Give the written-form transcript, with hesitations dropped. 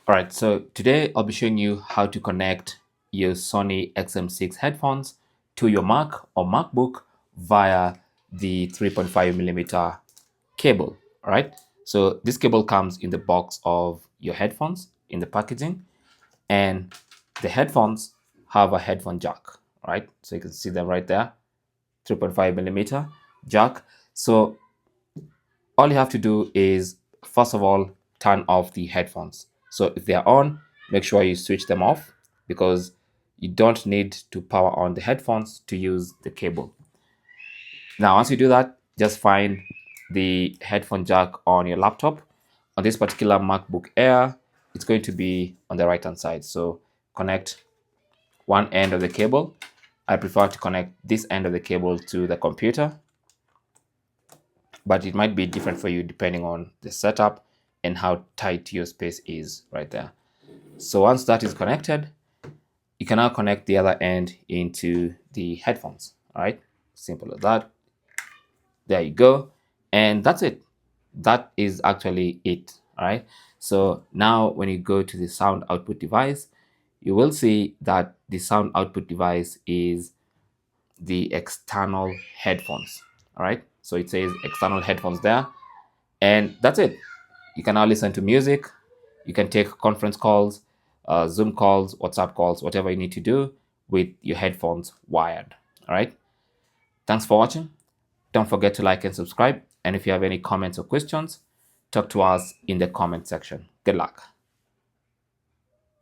All right, so today I'll be showing you how to connect your Sony XM6 headphones to your Mac or MacBook via the 3.5 millimeter cable. All right, so this cable comes in the box of your headphones in the packaging, and the headphones have a headphone jack. All right, so you can see them right there, 3.5 millimeter jack. So all you have to do is, first of all, turn off the headphones. So if they are on, make sure you switch them off because you don't need to power on the headphones to use the cable. Now, once you do that, just find the headphone jack on your laptop. On this particular MacBook Air, it's going to be on the right hand side. So connect one end of the cable. I prefer to connect this end of the cable to the computer, but it might be different for you depending on the setup and how tight your space is right there. So once that is connected, you can now connect the other end into the headphones. All right, simple as that. There you go. And that's it. That is actually it. All right. So now when you go to the sound output device, you will see that the sound output device is the external headphones. All right. So it says external headphones there. And that's it. You can now listen to music. You can take conference calls, Zoom calls, WhatsApp calls, whatever you need to do with your headphones wired. All right. Thanks for watching. Don't forget to like and subscribe. And if you have any comments or questions, talk to us in the comment section. Good luck.